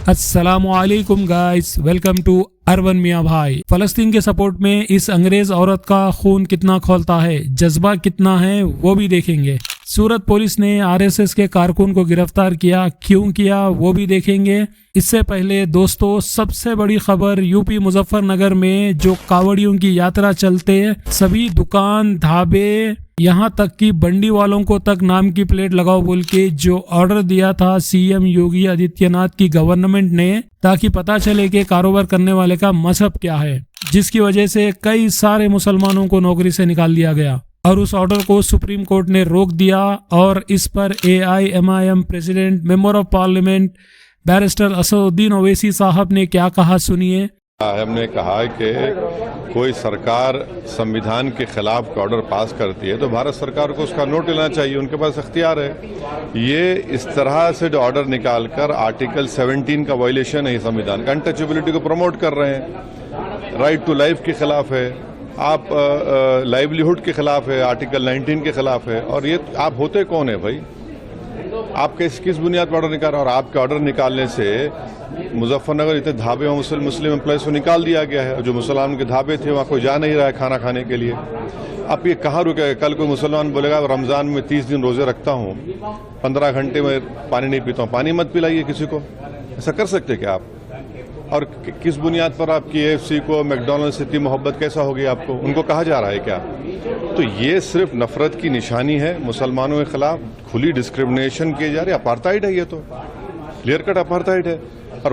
अस्सलामुअलैकुम guys, welcome to urban मियाँ भाई। फलस्तीन के सपोर्ट में इस अंग्रेज औरत का खून कितना खौलता है, जज्बा कितना है, वो भी देखेंगे। सूरत पुलिस ने आरएसएस के कारकुन को गिरफ्तार किया, क्यों किया वो भी देखेंगे। इससे पहले दोस्तों, सबसे बड़ी खबर, यूपी मुजफ्फरनगर में जो कावड़ियों की यात्रा चलते सभी दुकान, ढाबे, यहाँ तक कि बंडी वालों को तक नाम की प्लेट लगाओ बोल के जो ऑर्डर दिया था सीएम योगी आदित्यनाथ की गवर्नमेंट ने, ताकि पता चले कि कारोबार करने वाले का मजहब क्या है, जिसकी वजह से कई सारे मुसलमानों को नौकरी से निकाल दिया गया और उस ऑर्डर को सुप्रीम कोर्ट ने रोक दिया। और इस पर AIMIM president, member of parliament barrister Asaduddin Owaisi साहब ने क्या कहा, सुनिए। हमने कहा कि कोई सरकार संविधान के खिलाफ ऑर्डर पास करती है तो भारत सरकार को उसका नोट लेना चाहिए, उनके पास इख्तियार है। ये इस तरह से जो ऑर्डर निकालकर आर्टिकल 17 का वायलेशन है संविधान का, अनटचेबिलिटी को प्रमोट कर रहे हैं, राइट टू लाइफ के खिलाफ है, आप लाइवलीहुड के खिलाफ है, आर्टिकल 19 के खिलाफ है। और ये आप होते कौन है भाई? आप किस बुनियाद पर ऑर्डर निकाल रहे हैं? और आपके ऑर्डर निकालने से मुजफ्फरनगर इतने ढाबे और मुस्लिम एम्प्लॉयज़ को निकाल दिया गया है। जो मुसलमान के ढाबे थे वहाँ कोई जा नहीं रहा है खाना खाने के लिए। आप ये कहाँ रुकेगा? कल कोई मुसलमान बोलेगा रमज़ान में 30 दिन रोज़े रखता हूँ, 15 घंटे में पानी नहीं पीता हूँ, पानी मत पिलाइए किसी को। ऐसा कर सकते क्या आप? और किस बुनियाद पर आपकी AFC को, मैकडॉनल्ड से इतनी मोहब्बत कैसा होगी आपको? उनको कहा जा रहा है क्या? तो ये सिर्फ नफरत की निशानी है मुसलमानों के खिलाफ, खुली डिस्क्रिमिनेशन की जा रही है। अपार्थाइड है, ये तो क्लियर कट अपार्थाइड है। और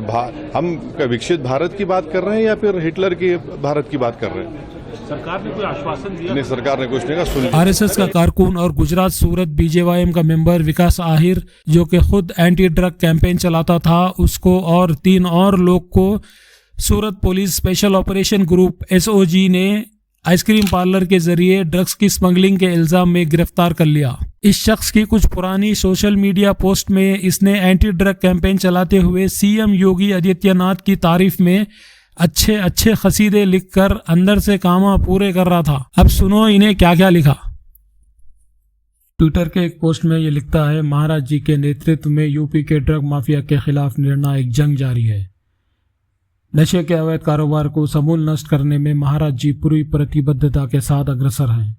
हम विकसित भारत की बात कर रहे हैं या फिर हिटलर की भारत की बात कर रहे हैं? सरकार ने कोई आश्वासन दिया? नहीं, सरकार ने कुछ नहीं कहा। आरएसएस का कारकुन और गुजरात सूरत BJYM का मेंबर विकास आहिर, जो कि खुद एंटी ड्रग कैंपेन चलाता था, उसको और 3 और लोग को Surat police special operation group SOG ने आइसक्रीम पार्लर के जरिए ड्रग्स की स्मगलिंग के इल्जाम में गिरफ्तार कर लिया। इस शख्स की कुछ पुरानी सोशल मीडिया पोस्ट में इसने एंटी ड्रग कैंपेन चलाते हुए सीएम योगी आदित्यनाथ की तारीफ में अच्छे अच्छे खसीदे लिखकर अंदर से कामा पूरे कर रहा था। अब सुनो इन्हें क्या क्या लिखा। ट्विटर के एक पोस्ट में ये लिखता है, महाराज जी के नेतृत्व में यूपी के ड्रग माफिया के खिलाफ निर्णायक जंग जारी है। नशे के अवैध कारोबार को समूल नष्ट करने में महाराज जी पूरी प्रतिबद्धता के साथ अग्रसर हैं।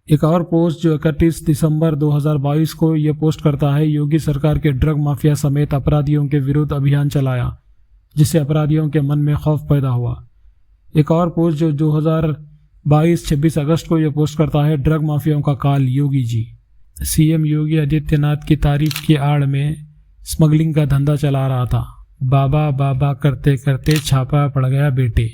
एक और पोस्ट जो 31 दिसंबर 2022 को यह पोस्ट करता है, योगी सरकार के ड्रग माफिया समेत अपराधियों के विरुद्ध अभियान चलाया, जिससे अपराधियों के मन में खौफ पैदा हुआ। एक और पोस्ट जो 2022 26 अगस्त को यह पोस्ट करता है, ड्रग माफियाओं का काल योगी जी। सीएम योगी आदित्यनाथ की तारीफ की आड़ में स्मगलिंग का धंधा चला रहा था। बाबा बाबा करते करते छापा पड़ गया बेटे।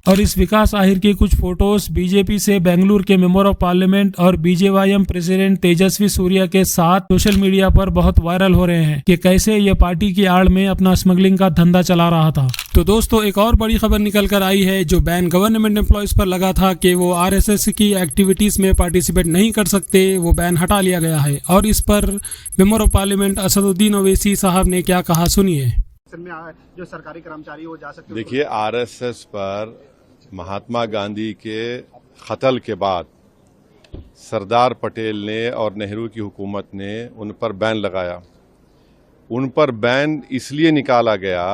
और इस विकास आहिर की कुछ फोटोज बीजेपी से बेंगलुरु के मेंबर ऑफ पार्लियामेंट और BJYM प्रेसिडेंट तेजस्वी सूर्या के साथ सोशल मीडिया पर बहुत वायरल हो रहे हैं कि कैसे ये पार्टी की आड़ में अपना स्मगलिंग का धंधा चला रहा था। तो दोस्तों, एक और बड़ी खबर निकल कर आई है। जो बैन गवर्नमेंट एम्प्लॉयज पर लगा था कि वो RSS की एक्टिविटीज में पार्टिसिपेट नहीं कर सकते, वो बैन हटा लिया गया है। और इस पर member of parliament Asaduddin Owaisi साहब ने क्या कहा, सुनिए। जो सरकारी कर्मचारी वो जा सकते। देखिए, RSS पर महात्मा गांधी के कत्ल के बाद सरदार पटेल ने और नेहरू की हुकूमत ने उन पर बैन लगाया। उन पर बैन इसलिए निकाला गया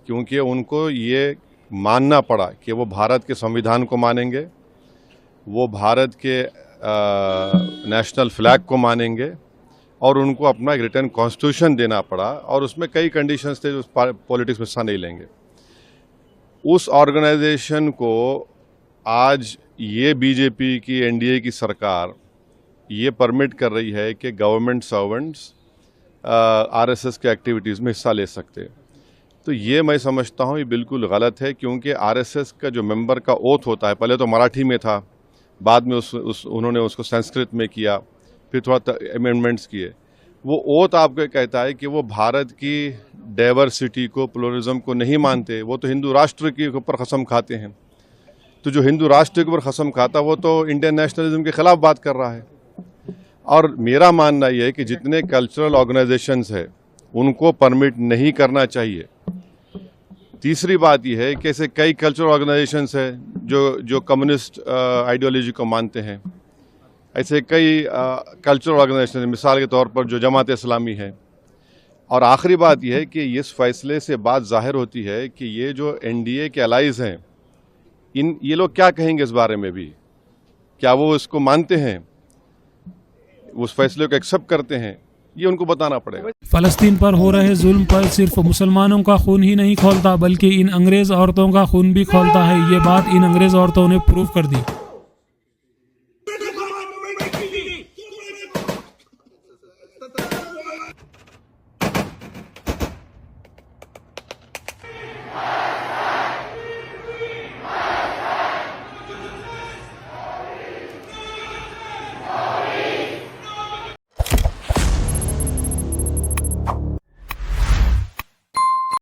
क्योंकि उनको ये मानना पड़ा कि वो भारत के संविधान को मानेंगे, वो भारत के नेशनल फ्लैग को मानेंगे, और उनको अपना एक रिटर्न कॉन्स्टिट्यूशन देना पड़ा। और उसमें कई कंडीशंस थे जो पॉलिटिक्स में हिस्सा नहीं लेंगे। उस ऑर्गेनाइजेशन को आज ये बीजेपी की NDA की सरकार ये परमिट कर रही है कि गवर्नमेंट सर्वेंट्स RSS के एक्टिविटीज़ में हिस्सा ले सकते। तो ये मैं समझता हूँ ये बिल्कुल गलत है, क्योंकि RSS का जो मेंबर का ओथ होता है, पहले तो मराठी में था, बाद में उन्होंने उसको संस्कृत में किया, फिर थोड़ा अमेंडमेंट्स किए। वो ओथ आपको कहता है कि वो भारत की डाइवर्सिटी को, प्लुरलिज्म को नहीं मानते। वो तो हिंदू राष्ट्र के ऊपर कसम खाते हैं। तो जो हिंदू राष्ट्र के ऊपर कसम खाता वो तो इंडियन नेशनलिज्म के खिलाफ बात कर रहा है। और मेरा मानना यह है कि जितने कल्चरल ऑर्गेनाइजेशंस है उनको परमिट नहीं करना चाहिए। तीसरी बात यह है कि ऐसे कई कल्चरल ऑर्गेनाइजेशंस है जो कम्युनिस्ट आइडियोलॉजी को मानते हैं। ऐसे कई कल्चरल ऑर्गेनाइजेशन, मिसाल के तौर पर जो जमात इस्लामी है, और आखिरी बात यह है कि इस फैसले से बात जाहिर होती है कि ये जो एनडीए के अलाइज हैं, ये लोग क्या कहेंगे इस बारे में भी, क्या वो इसको मानते हैं, उस फैसले को एक्सेप्ट करते हैं, ये उनको बताना पड़ेगा। फ़लस्तीन पर हो रहे जुल्म पर सिर्फ मुसलमानों का खून ही नहीं खौलता, बल्कि इन अंग्रेज़ औरतों का खून भी खौलता है। ये बात इन अंग्रेज़ औरतों ने प्रूव कर दी।